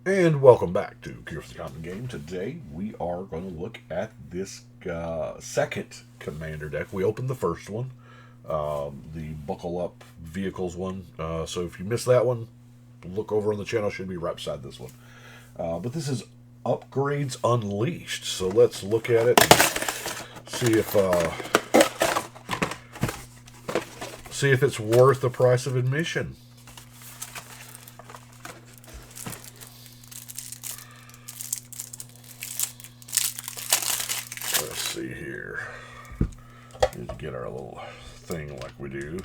And welcome back to Curious the Common Game. Today we are going to look at this second Commander deck. We opened the first one, the Buckle Up Vehicles one. So if you missed that one, look over on the channel. Should be right beside this one. But this is Upgrades Unleashed. So let's look at it and see if it's worth the price of admission. Let's see here. Need to get our little thing like we do.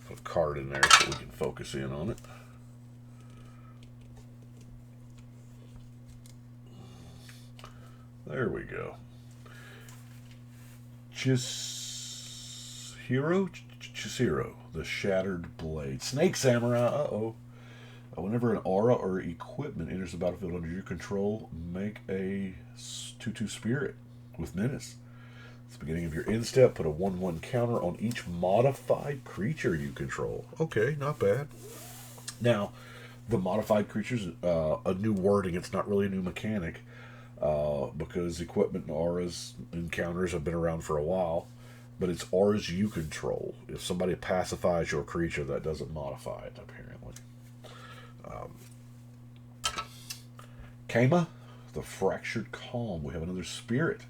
Put a card in there so we can focus in on it. There we go. Chisiro, the Shattered Blade. Snake Samurai, uh-oh. Whenever an aura or equipment enters the battlefield under your control, make a 2/2 spirit with Menace. At the beginning of your end step, put a 1/1 counter on each modified creature you control. Okay, not bad. Now, the modified creatures, a new wording, it's not really a new mechanic, because equipment and auras and counters have been around for a while, but it's auras you control. If somebody pacifies your creature, that doesn't modify it, apparently. Kama, the Fractured Calm. We have another spirit.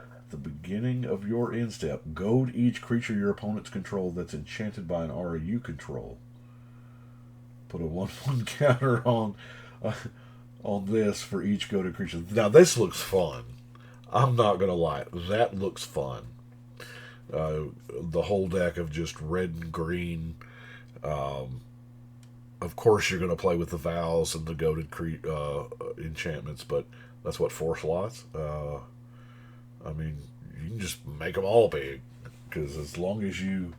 At the beginning of your end step, goad each creature your opponents control that's enchanted by an aura you control. Put a 1/1 counter on this for each goaded creature. Now this looks fun. I'm not gonna lie, that looks fun. The whole deck of just red and green. Of course, you're going to play with the vows and the goaded enchantments, but that's what, 4 slots? I mean, you can just make them all big, because as long as you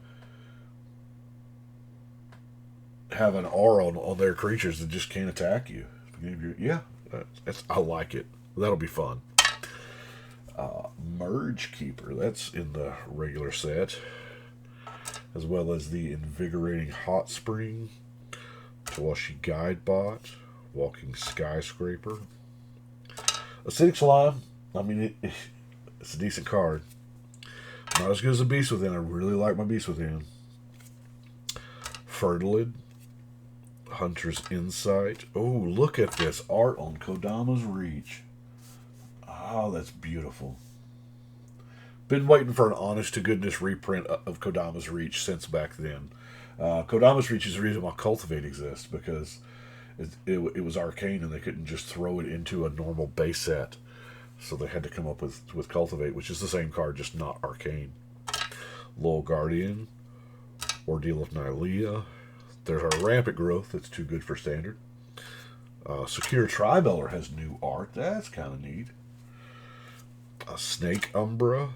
have an aura on their creatures that just can't attack you. Yeah, I like it. That'll be fun. Merge Keeper, that's in the regular set, as well as the Invigorating Hot Spring, Tawashi Guidebot, Walking Skyscraper, Acidic Slime. I mean, it's a decent card. Not as good as a Beast Within. I really like my Beast Within. Fertilid, Hunter's Insight. Oh, look at this art on Kodama's Reach. Oh, that's beautiful. Been waiting for an honest-to-goodness reprint of Kodama's Reach since back then. Kodama's Reach is the reason why Cultivate exists, because it was arcane and they couldn't just throw it into a normal base set. So they had to come up with Cultivate, which is the same card, just not arcane. Lowell Guardian, Ordeal of Nylea. There's our Rampant Growth, that's too good for standard. Secure Tribeller has new art, that's kind of neat. Snake Umbra,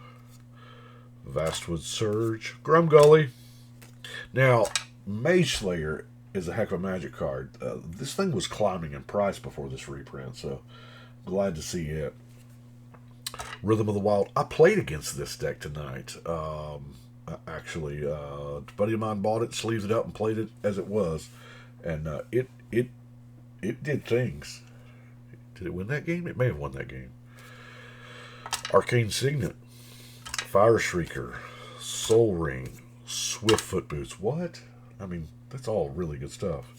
Vastwood Surge, Grumgully. Now, Mage Slayer is a heck of a Magic card. This thing was climbing in price before this reprint, so glad to see it. Rhythm of the Wild. I played against this deck tonight. Actually, a buddy of mine bought it, sleeved it up, and played it as it was, and it did things. Did it win that game? It may have won that game. Arcane Signet, Fire Shrieker, Soul Ring, Swiftfoot Boots. What? I mean, that's all really good stuff.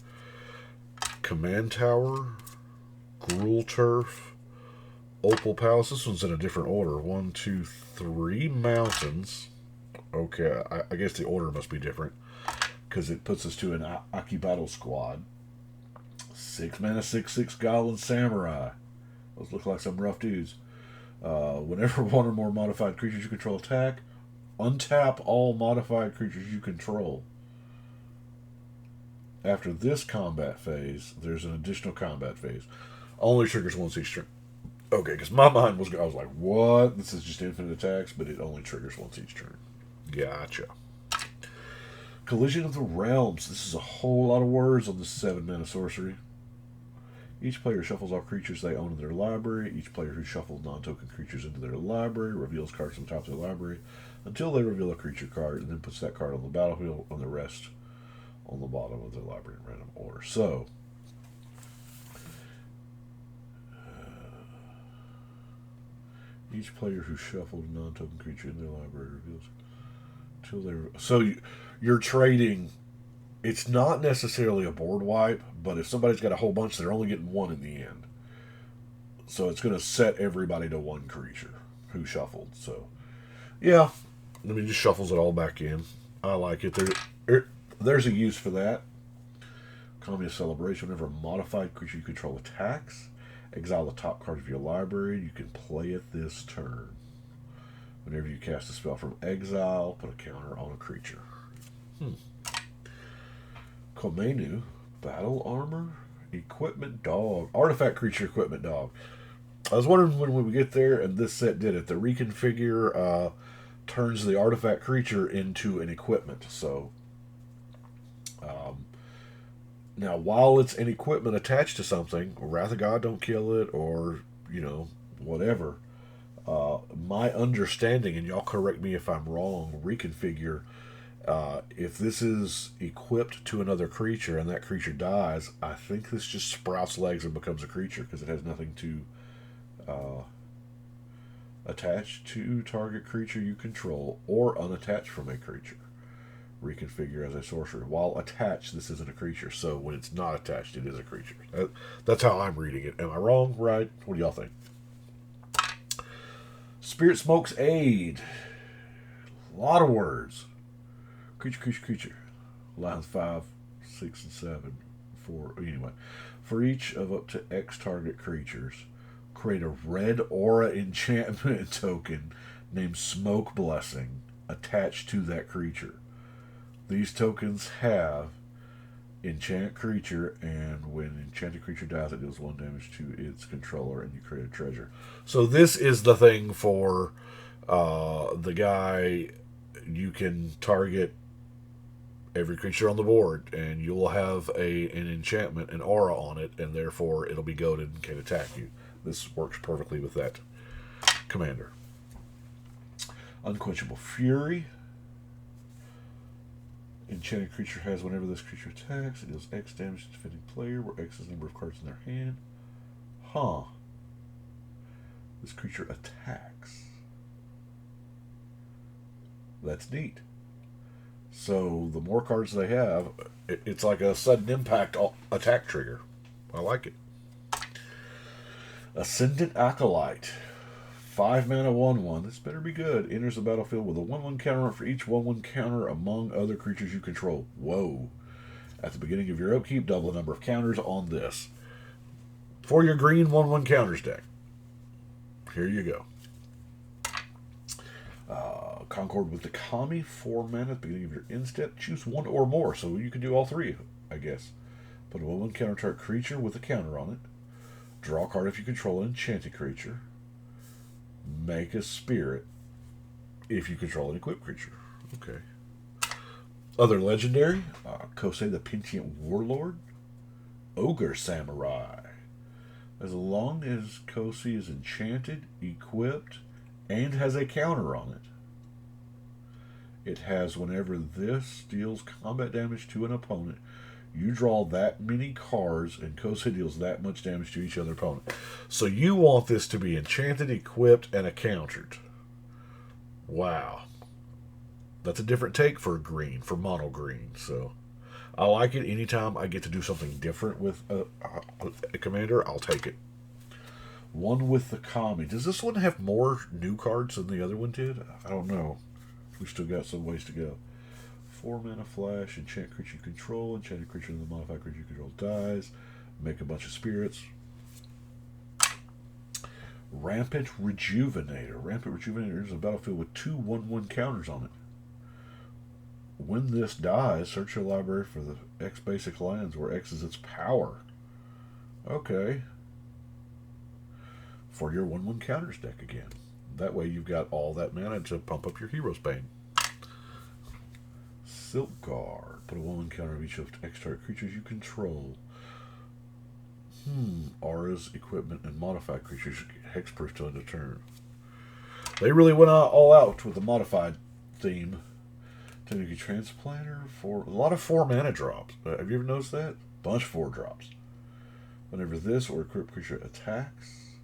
Command Tower, Gruul Turf, Opal Palace. This one's in a different order. 1, 2, 3 mountains. Okay, I guess the order must be different, because it puts us to an Aki Battle Squad. 6 mana, 6/6 Goblin Samurai. Those look like some rough dudes. Whenever one or more modified creatures you control attack, untap all modified creatures you control. After this combat phase, there's an additional combat phase. Only triggers once each turn. Okay, because my mind was, I was like, what? This is just infinite attacks, but it only triggers once each turn. Gotcha. Collision of the Realms. This is a whole lot of words on this 7 mana sorcery. Each player shuffles all creatures they own in their library. Each player who shuffled non-token creatures into their library reveals cards on the top of their library until they reveal a creature card, and then puts that card on the battlefield on the rest on the bottom of their library in random order. So, Each player who shuffled a non-token creature in their library reveals till they. So you're trading. It's not necessarily a board wipe, but if somebody's got a whole bunch, they're only getting one in the end. So it's going to set everybody to one creature who shuffled. So, yeah, I mean, just shuffles it all back in. I like it. There's a use for that. Economy of Celebration. Whenever a modified creature you control attacks, exile the top card of your library. You can play it this turn. Whenever you cast a spell from exile, put a counter on a creature. Komenu, Battle Armor, Equipment Dog, Artifact Creature Equipment Dog. I was wondering when we would get there, and this set did it. The reconfigure turns the artifact creature into an equipment. So, now while it's an equipment attached to something, Wrath of God don't kill it, or, whatever. My understanding, and y'all correct me if I'm wrong, reconfigure, if this is equipped to another creature and that creature dies, I think this just sprouts legs and becomes a creature because it has nothing to attach to target creature you control or unattach from a creature. Reconfigure as a sorcerer. While attached, this isn't a creature, so when it's not attached, it is a creature. That's how I'm reading it. Am I wrong? Right? What do y'all think? Spirit Smoke's Aid. A lot of words. Creature. Lines 5, 6, and 7. Anyway. For each of up to X target creatures, create a red aura enchantment token named Smoke Blessing attached to that creature. These tokens have enchant creature, and when enchanted creature dies, it deals 1 damage to its controller, and you create a treasure. So this is the thing for the guy. You can target every creature on the board, and you'll have an enchantment, an aura on it, and therefore it'll be goaded and can attack you. This works perfectly with that commander. Unquenchable Fury. Enchanted creature has, whenever this creature attacks, it deals X damage to the defending player, where X is the number of cards in their hand. This creature attacks. That's neat. So the more cards they have, it's like a sudden impact attack trigger. I like it. Ascendant Acolyte. 5 mana 1/1. This better be good. Enters the battlefield with a 1/1 counter for each 1/1 counter among other creatures you control. Whoa. At the beginning of your upkeep, double the number of counters on this. For your green 1/1 counters deck. Here you go. Concord with the Kami. 4 mana at the beginning of your end step. Choose 1 or more, so you can do all 3, I guess. Put a 1/1 counter target creature with a counter on it. Draw a card if you control an enchanted creature. Make a spirit if you control an equipped creature. Okay. Other legendary. Kosei the Pentient Warlord. Ogre Samurai. As long as Kosei is enchanted, equipped, and has a counter on it, it has, whenever this deals combat damage to an opponent, you draw that many cards, and Kosei deals that much damage to each other opponent. So you want this to be enchanted, equipped, and countered. Wow. That's a different take for green, for mono green. So I like it. Anytime I get to do something different with a commander, I'll take it. One with the Kami. Does this one have more new cards than the other one did? I don't know. We've still got some ways to go. 4 mana flash, enchant creature you control, enchanted creature in the modified creature you control dies, make a bunch of spirits. Rampant Rejuvenator. Rampant Rejuvenator is a battlefield with 2 1/1 counters on it. When this dies, search your library for the X basic lands where X is its power. Okay. For your 1/1 counters deck again. That way you've got all that mana to pump up your Hero's Bane. Silk Guard. Put a 1/1 counter of each of X target creatures you control. Auras, equipment, and modified creatures hexproof till end of turn. They really went all out with the modified theme. Technically Transplanter. A lot of 4 mana drops. Have you ever noticed that? Bunch of 4 drops. Whenever this or equipped creature attacks,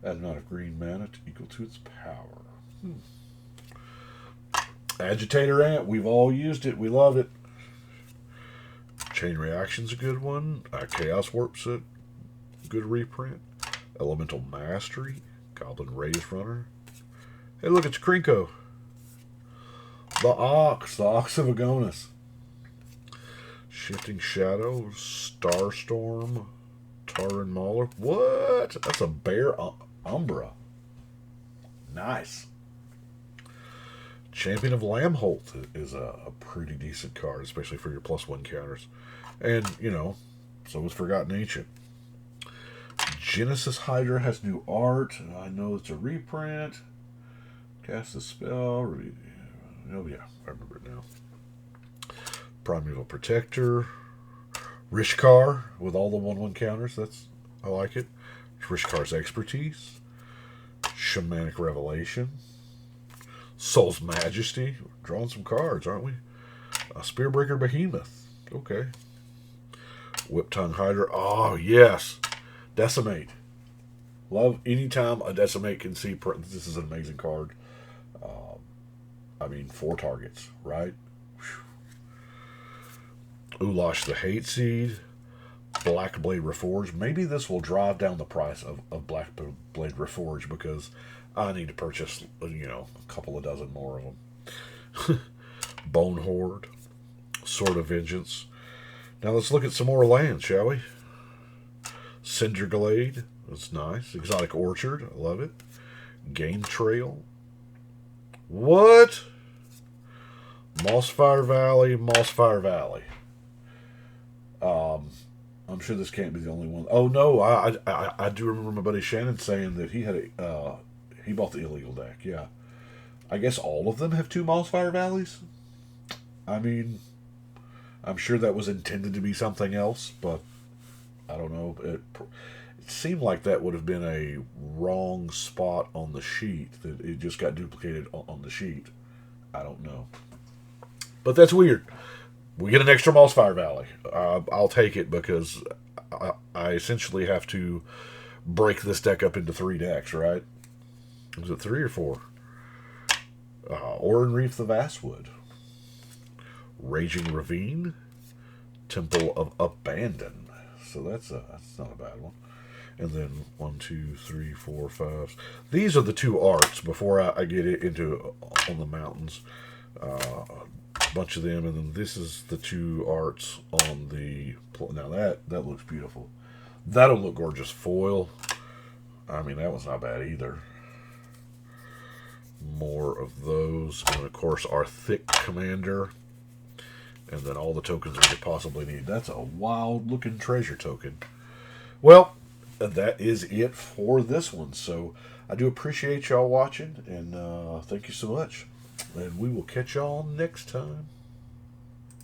Add an amount of green mana equal to its power. Agitator Ant, we've all used it. We love it. Chain Reaction's a good one. Chaos Warp's a good reprint. Elemental Mastery. Goblin Raise Runner. Hey, look, it's Krinko. The Ox of Agonis. Shifting Shadow. Starstorm. Taran Mauler. What? That's a Bear Umbra. Nice. Champion of Lamholt is a pretty decent card, especially for your +1 counters. And, you know, so was Forgotten Ancient. Genesis Hydra has new art. I know it's a reprint. Cast a spell. Oh, yeah, I remember it now. Primeval Protector. Rishkar with all the 1/1 counters. I like it. Rishkar's Expertise. Shamanic Revelation. Soul's Majesty. We're drawing some cards, aren't we? Spearbreaker Behemoth. Okay. Whip Tongue Hydra. Oh, yes. Decimate. Love anytime a Decimate can see. This is an amazing card. 4 targets, right? Whew. Ulash the Hate Seed. Black Blade Reforged. Maybe this will drive down the price of Black Blade Reforged because I need to purchase, a couple of dozen more of them. Bone Horde. Sword of Vengeance. Now let's look at some more lands, shall we? Cinder Glade. That's nice. Exotic Orchard. I love it. Game Trail. What? Mossfire Valley. I'm sure this can't be the only one. Oh no, I do remember my buddy Shannon saying that he had he bought the illegal deck. Yeah, I guess all of them have 2 Mossfire Valleys. I mean, I'm sure that was intended to be something else, but I don't know. It seemed like that would have been a wrong spot on the sheet. That it just got duplicated on the sheet. I don't know, but that's weird. We get an extra Mossfire Valley. I'll take it because I essentially have to break this deck up into 3 decks, right? Is it 3 or 4? Oran Reef the Vastwood. Raging Ravine. Temple of Abandon. So that's not a bad one. And then 1, 2, 3, 4, 5. These are the 2 arts before I get it into On the Mountains. A bunch of them, and then this is the 2 arts on the. Now that looks beautiful. That'll look gorgeous foil. I mean, that was not bad either. More of those, and of course our thick commander, and then all the tokens we could possibly need. That's a wild looking treasure token. Well, that is it for this one. So I do appreciate y'all watching, and thank you so much. And we will catch y'all next time.